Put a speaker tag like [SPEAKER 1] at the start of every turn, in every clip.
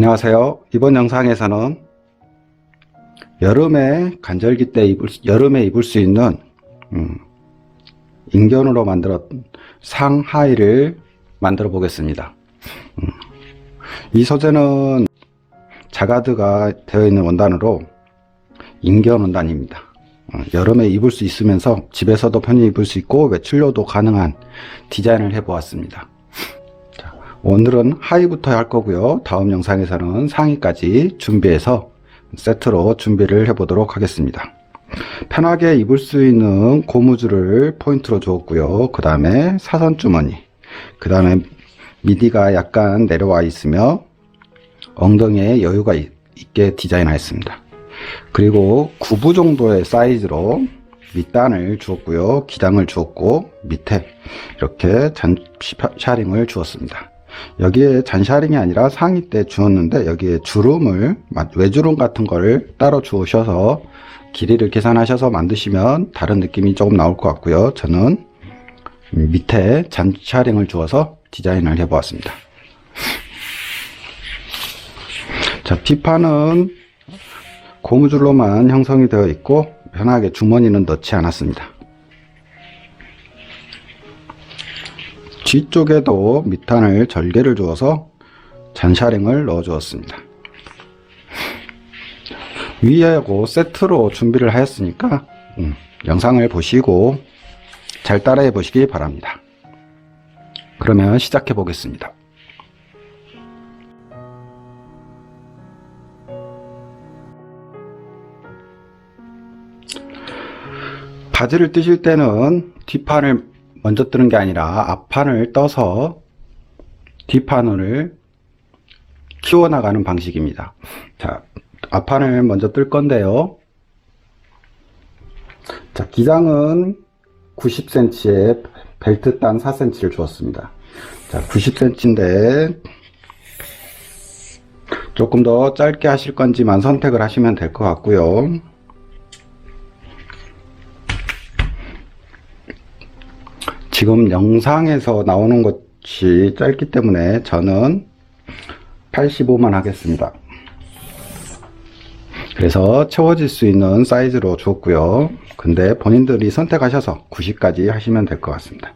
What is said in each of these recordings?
[SPEAKER 1] 안녕하세요. 이번 영상에서는 여름에 간절기 때 여름에 입을 수 있는 인견으로 만들었던 상하의를 만들어 보겠습니다. 이 소재는 자가드가 되어 있는 원단으로 인견 원단입니다. 여름에 입을 수 있으면서 집에서도 편히 입을 수 있고 외출로도 가능한 디자인을 해 보았습니다. 오늘은 하의부터 할 거고요. 다음 영상에서는 상의까지 준비해서 세트로 준비를 해 보도록 하겠습니다. 편하게 입을 수 있는 고무줄을 포인트로 주었고요. 그 다음에 사선 주머니, 그 다음에 미디가 약간 내려와 있으며 엉덩이에 여유가 있게 디자인하였습니다. 그리고 9부 정도의 사이즈로 밑단을 주었고요. 기장을 주었고 밑에 이렇게 잔샤링을 주었습니다. 여기에 잔샤링이 아니라 상의 때 주었는데 여기에 주름을, 외주름 같은 거를 따로 주셔서 길이를 계산하셔서 만드시면 다른 느낌이 조금 나올 것 같고요. 저는 밑에 잔샤링을 주어서 디자인을 해 보았습니다. 자, 비판은 고무줄로만 형성이 되어 있고 편하게 주머니는 넣지 않았습니다. 뒤쪽에도 밑단을 절개를 주어서 잔샤링을 넣어 주었습니다. 위하고 세트로 준비를 하였으니까 영상을 보시고 잘 따라해 보시기 바랍니다. 그러면 시작해 보겠습니다. 바지를 뜨실 때는 뒷판을 먼저 뜨는 게 아니라 앞판을 떠서 뒷판을 키워나가는 방식입니다. 자, 앞판을 먼저 뜰 건데요. 자, 기장은 90cm에 벨트단 4cm를 주었습니다. 자, 90cm인데 조금 더 짧게 하실 건지만 선택을 하시면 될 것 같고요. 지금 영상에서 나오는 것이 짧기 때문에 저는 85만 하겠습니다. 그래서 채워질 수 있는 사이즈로 줬고요. 근데 본인들이 선택하셔서 90까지 하시면 될 것 같습니다.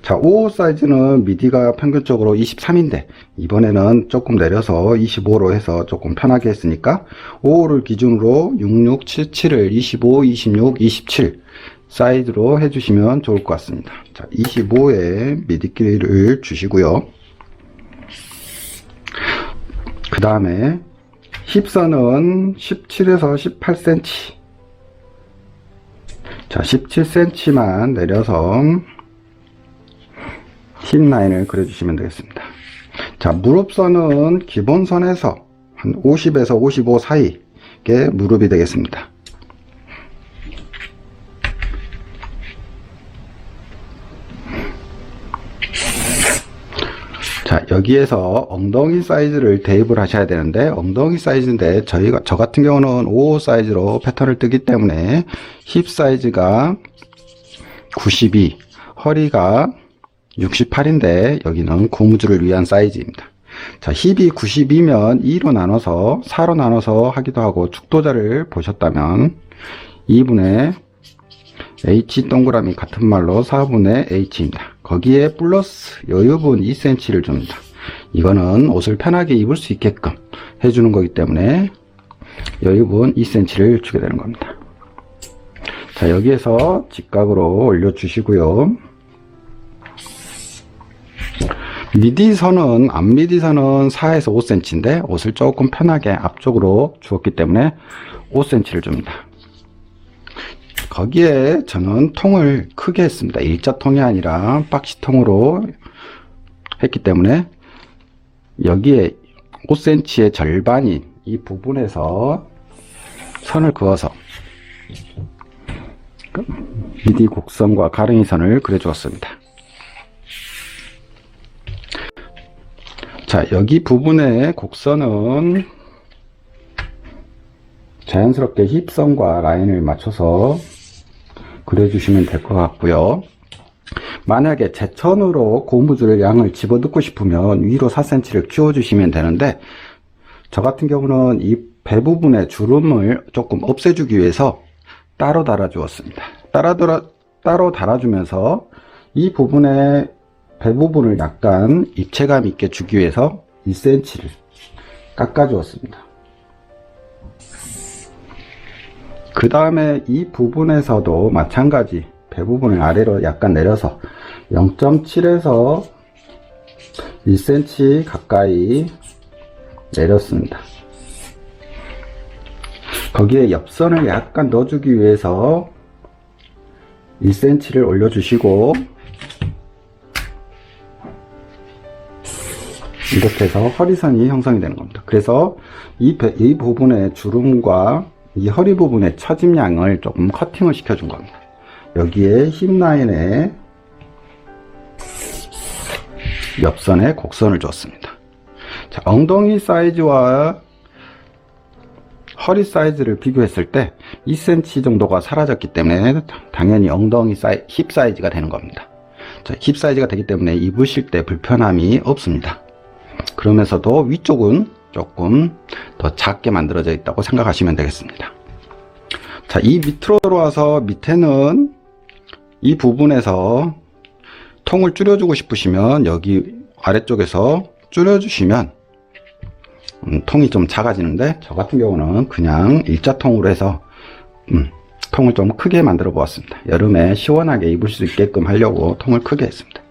[SPEAKER 1] 자, 55 사이즈는 미디가 평균적으로 23인데 이번에는 조금 내려서 25로 해서 조금 편하게 했으니까 55를 기준으로 66, 77을 25, 26, 27 사이즈로 해주시면 좋을 것 같습니다. 자, 25에 미디 길이를 주시고요. 그 다음에 힙선은 17에서 18cm. 자, 17cm만 내려서 힙 라인을 그려주시면 되겠습니다. 자, 무릎선은 기본선에서 한 50에서 55 사이에 무릎이 되겠습니다. 자, 여기에서 엉덩이 사이즈를 대입을 하셔야 되는데 엉덩이 사이즈인데 저 같은 경우는 55 사이즈로 패턴을 뜨기 때문에 힙 사이즈가 92, 허리가 68인데 여기는 고무줄을 위한 사이즈입니다. 자, 힙이 92면 2로 나눠서 4로 나눠서 하기도 하고 축도자를 보셨다면 2분의 H 동그라미 같은 말로 4분의 H입니다. 거기에 플러스 여유분 2cm를 줍니다. 이거는 옷을 편하게 입을 수 있게끔 해주는 거기 때문에 여유분 2cm를 주게 되는 겁니다. 자, 여기에서 직각으로 올려주시고요. 미디선은, 앞미디선은 4에서 5cm인데 옷을 조금 편하게 앞쪽으로 주었기 때문에 5cm를 줍니다. 거기에 저는 통을 크게 했습니다. 일자통이 아니라 박시통으로 했기 때문에 여기에 5cm의 절반인 이 부분에서 선을 그어서 미디 곡선과 가랭이 선을 그려 주었습니다. 자, 여기 부분의 곡선은 자연스럽게 힙선과 라인을 맞춰서 그려주시면 될 것 같고요. 만약에 제천으로 고무줄 양을 집어넣고 싶으면 위로 4cm를 키워주시면 되는데 저 같은 경우는 이 배 부분의 주름을 조금 없애주기 위해서 따로 달아 주었습니다. 따로 달아주면서 이 부분의 배 부분을 약간 입체감 있게 주기 위해서 2cm를 깎아 주었습니다. 그 다음에 이 부분에서도 마찬가지 배 부분을 아래로 약간 내려서 0.7에서 1cm 가까이 내렸습니다. 거기에 옆선을 약간 넣어주기 위해서 1cm를 올려주시고 이렇게 해서 허리선이 형성이 되는 겁니다. 그래서 이 부분의 주름과 이 허리 부분의 처짐량을 조금 커팅을 시켜준 겁니다. 여기에 힙 라인에 옆선에 곡선을 줬습니다. 자, 엉덩이 사이즈와 허리 사이즈를 비교했을 때 2cm 정도가 사라졌기 때문에 당연히 엉덩이 힙 사이즈가 되는 겁니다. 자, 힙 사이즈가 되기 때문에 입으실 때 불편함이 없습니다. 그러면서도 위쪽은 조금 더 작게 만들어져 있다고 생각하시면 되겠습니다. 자, 이 밑으로 들어와서 밑에는 이 부분에서 통을 줄여주고 싶으시면 여기 아래쪽에서 줄여주시면 통이 좀 작아지는데, 저 같은 경우는 그냥 일자통으로 해서 통을 좀 크게 만들어 보았습니다. 여름에 시원하게 입을 수 있게끔 하려고 통을 크게 했습니다.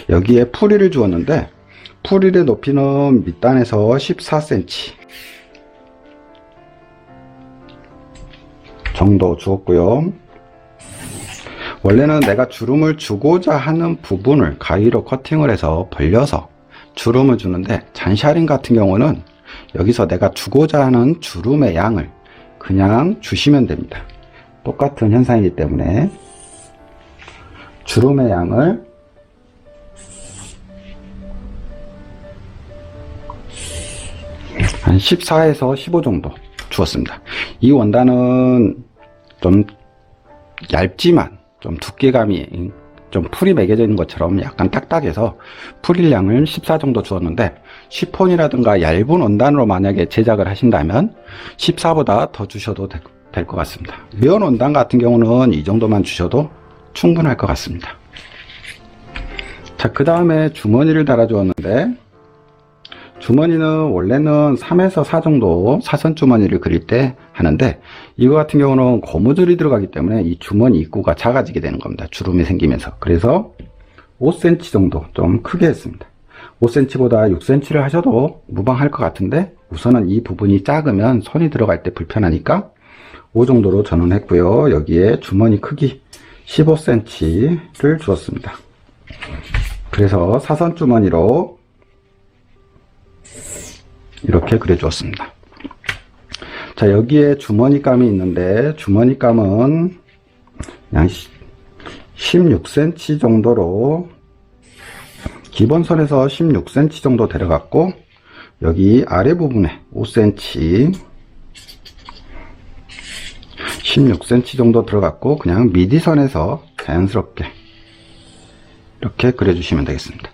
[SPEAKER 1] 여기에 풀이를 주었는데 풀이의 높이는 밑단에서 14cm 정도 주었고요. 원래는 내가 주름을 주고자 하는 부분을 가위로 커팅을 해서 벌려서 주름을 주는데, 잔샤린 같은 경우는 여기서 내가 주고자 하는 주름의 양을 그냥 주시면 됩니다. 똑같은 현상이기 때문에 주름의 양을 한 14에서 15 정도 주었습니다. 이 원단은 좀 얇지만 좀 두께감이 좀 풀이 매겨져 있는 것처럼 약간 딱딱해서 풀일량을 14 정도 주었는데, 시폰이라든가 얇은 원단으로 만약에 제작을 하신다면 14보다 더 주셔도 될 것 같습니다. 면 원단 같은 경우는 이 정도만 주셔도 충분할 것 같습니다. 자, 그 다음에 주머니를 달아 주었는데, 주머니는 원래는 3에서 4 정도 사선 주머니를 그릴 때 하는데, 이거 같은 경우는 고무줄이 들어가기 때문에 이 주머니 입구가 작아지게 되는 겁니다. 주름이 생기면서. 그래서 5cm 정도 좀 크게 했습니다. 5cm보다 6cm를 하셔도 무방할 것 같은데, 우선은 이 부분이 작으면 손이 들어갈 때 불편하니까 5 정도로 저는 했고요. 여기에 주머니 크기 15cm를 주었습니다. 그래서 사선 주머니로 이렇게 그려 주었습니다. 자, 여기에 주머니감이 있는데, 주머니감은 약 16cm 정도로 기본선에서 16cm 정도 데려갔고, 여기 아래 부분에 5cm 16cm 정도 들어갔고, 그냥 미디선에서 자연스럽게 이렇게 그려주시면 되겠습니다.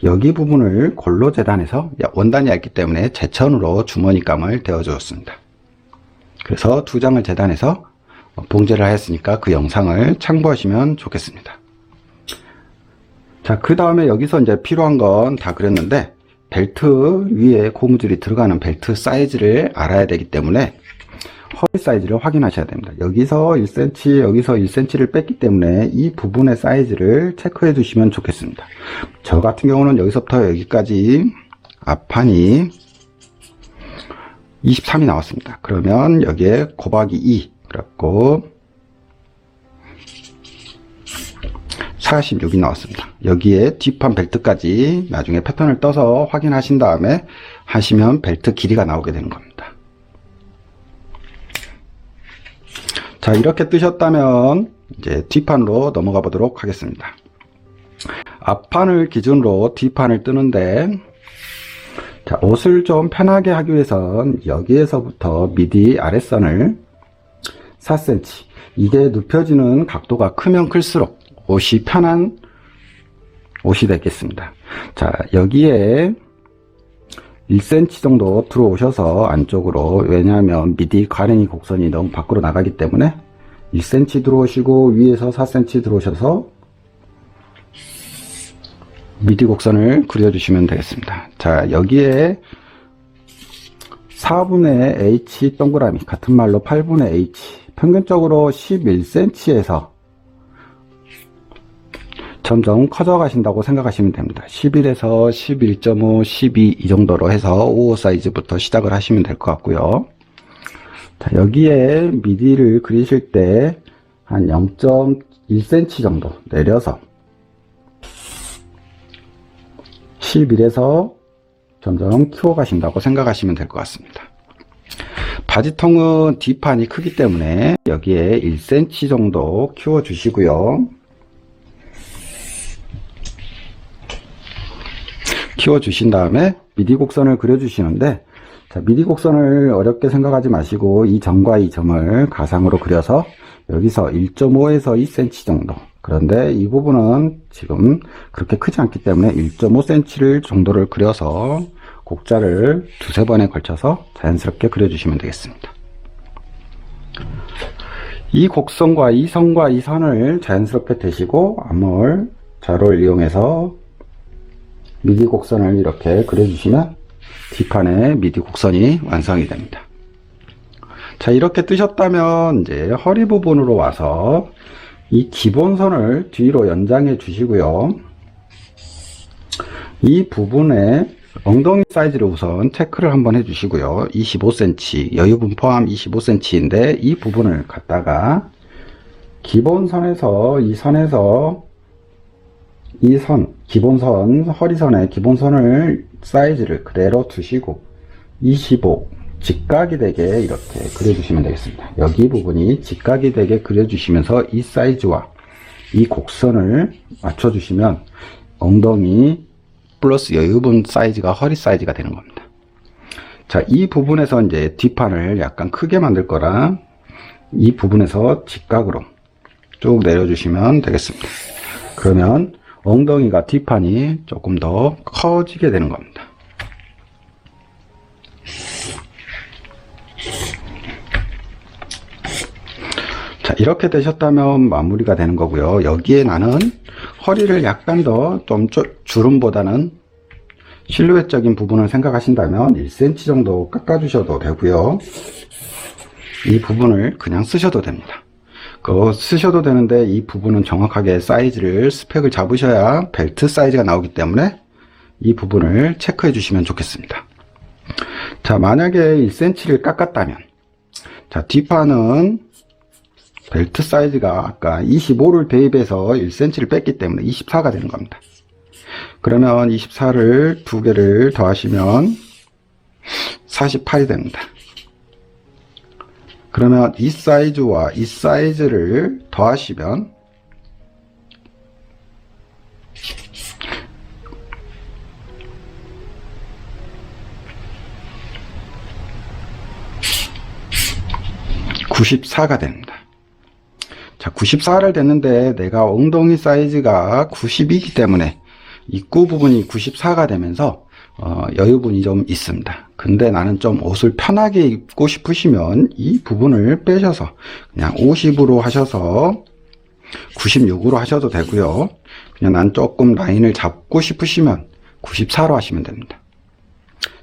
[SPEAKER 1] 여기 부분을 골로 재단해서, 원단이 얇기 때문에 제천으로 주머니감을 대어 주었습니다. 그래서 2장을 재단해서 봉제를 하였으니까 그 영상을 참고하시면 좋겠습니다. 자, 그 다음에 여기서 이제 필요한 건 다 그렸는데, 벨트 위에 고무줄이 들어가는 벨트 사이즈를 알아야 되기 때문에 허리 사이즈를 확인하셔야 됩니다. 여기서 1cm, 여기서 1cm를 뺐기 때문에 이 부분의 사이즈를 체크해 주시면 좋겠습니다. 저 같은 경우는 여기서부터 여기까지 앞판이 23이 나왔습니다. 그러면 여기에 곱하기 2, 그래갖고 46이 나왔습니다. 여기에 뒷판 벨트까지 나중에 패턴을 떠서 확인하신 다음에 하시면 벨트 길이가 나오게 되는 겁니다. 자, 이렇게 뜨셨다면 이제 뒷판으로 넘어가 보도록 하겠습니다. 앞판을 기준으로 뒷판을 뜨는데, 자, 옷을 좀 편하게 하기 위해선 여기에서부터 미디 아랫선을 4cm, 이게 눕혀지는 각도가 크면 클수록 옷이 편한 옷이 되겠습니다. 자, 여기에 1cm 정도 들어오셔서 안쪽으로, 왜냐하면 미디 가랭이 곡선이 너무 밖으로 나가기 때문에 1cm 들어오시고 위에서 4cm 들어오셔서 미디 곡선을 그려주시면 되겠습니다. 자, 여기에 4분의 h 동그라미, 같은 말로 8분의 h, 평균적으로 11cm에서 점점 커져 가신다고 생각하시면 됩니다. 11에서 11.5, 12 이 정도로 해서 5호 사이즈부터 시작을 하시면 될 것 같고요. 자, 여기에 미디를 그리실 때 한 0.1cm 정도 내려서 11에서 점점 키워 가신다고 생각하시면 될 것 같습니다. 바지통은 뒷판이 크기 때문에 여기에 1cm 정도 키워 주시고요. 키워 주신 다음에 미디 곡선을 그려 주시는데, 자, 미디 곡선을 어렵게 생각하지 마시고 이 점과 이 점을 가상으로 그려서 여기서 1.5에서 2cm 정도, 그런데 이 부분은 지금 그렇게 크지 않기 때문에 1.5cm 정도를 그려서 곡자를 두세 번에 걸쳐서 자연스럽게 그려주시면 되겠습니다. 이 곡선과 이 선과 이 선을 자연스럽게 대시고 암홀 자로를 이용해서 미디 곡선을 이렇게 그려주시면 뒷판에 미디 곡선이 완성이 됩니다. 자, 이렇게 뜨셨다면 이제 허리 부분으로 와서 이 기본선을 뒤로 연장해 주시고요. 이 부분에 엉덩이 사이즈를 우선 체크를 한번 해 주시고요. 25cm, 여유분 포함 25cm인데 이 부분을 갖다가 기본선에서 이 선에서 이 선, 기본선, 허리선의 기본선을 사이즈를 그대로 두시고 25, 직각이 되게 이렇게 그려주시면 되겠습니다. 여기 부분이 직각이 되게 그려주시면서 이 사이즈와 이 곡선을 맞춰주시면 엉덩이 플러스 여유분 사이즈가 허리 사이즈가 되는 겁니다. 자, 이 부분에서 이제 뒷판을 약간 크게 만들 거라 이 부분에서 직각으로 쭉 내려주시면 되겠습니다. 그러면 엉덩이가 뒷판이 조금 더 커지게 되는 겁니다. 자, 이렇게 되셨다면 마무리가 되는 거고요. 여기에 나는 허리를 약간 더 좀 주름보다는 실루엣적인 부분을 생각하신다면 1cm 정도 깎아 주셔도 되고요. 이 부분을 그냥 쓰셔도 됩니다. 쓰셔도 되는데 이 부분은 정확하게 사이즈를 스펙을 잡으셔야 벨트 사이즈가 나오기 때문에 이 부분을 체크해 주시면 좋겠습니다. 자, 만약에 1cm를 깎았다면, 자, 뒷판은 벨트 사이즈가 아까 25를 대입해서 1cm를 뺐기 때문에 24가 되는 겁니다. 그러면 24를 두 개를 더하시면 48이 됩니다. 그러면 이 사이즈와 이 사이즈를 더하시면 94가 됩니다. 자, 94를 됐는데 내가 엉덩이 사이즈가 90이기 때문에 입구 부분이 94가 되면서 여유분이 좀 있습니다. 근데 나는 좀 옷을 편하게 입고 싶으시면 이 부분을 빼셔서 그냥 50으로 하셔서 96으로 하셔도 되고요. 그냥 난 조금 라인을 잡고 싶으시면 94로 하시면 됩니다.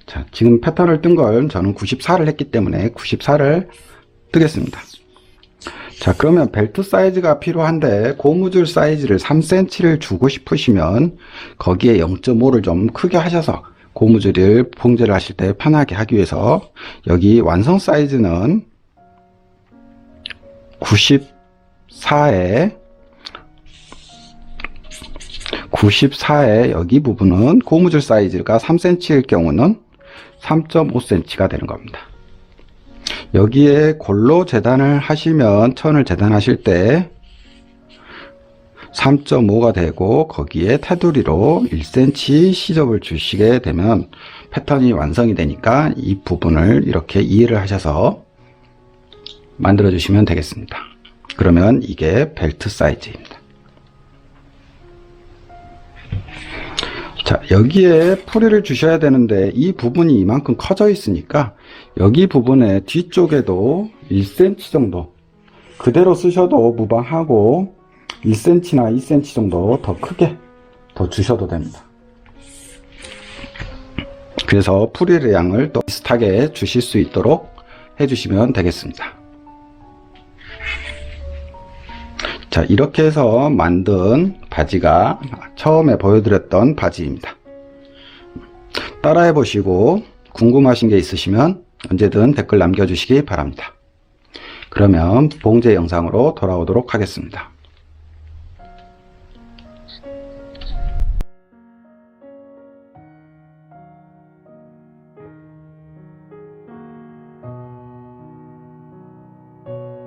[SPEAKER 1] 자, 지금 패턴을 뜬 걸 저는 94를 했기 때문에 94를 뜨겠습니다. 자, 그러면 벨트 사이즈가 필요한데 고무줄 사이즈를 3cm를 주고 싶으시면 거기에 0.5를 좀 크게 하셔서 고무줄을 봉제를 하실 때 편하게 하기 위해서 여기 완성 사이즈는 94에 여기 부분은 고무줄 사이즈가 3cm일 경우는 3.5cm가 되는 겁니다. 여기에 골로 재단을 하시면 천을 재단하실 때 3.5가 되고 거기에 테두리로 1cm 시접을 주시게 되면 패턴이 완성이 되니까 이 부분을 이렇게 이해를 하셔서 만들어 주시면 되겠습니다. 그러면 이게 벨트 사이즈입니다. 자, 여기에 풀이를 주셔야 되는데 이 부분이 이만큼 커져 있으니까 여기 부분에 뒤쪽에도 1cm 정도 그대로 쓰셔도 무방하고 1cm나 2cm 정도 더 크게 더 주셔도 됩니다. 그래서 풀이의 양을 또 비슷하게 주실 수 있도록 해주시면 되겠습니다. 자, 이렇게 해서 만든 바지가 처음에 보여드렸던 바지입니다. 따라해 보시고 궁금하신 게 있으시면 언제든 댓글 남겨주시기 바랍니다. 그러면 봉제 영상으로 돌아오도록 하겠습니다.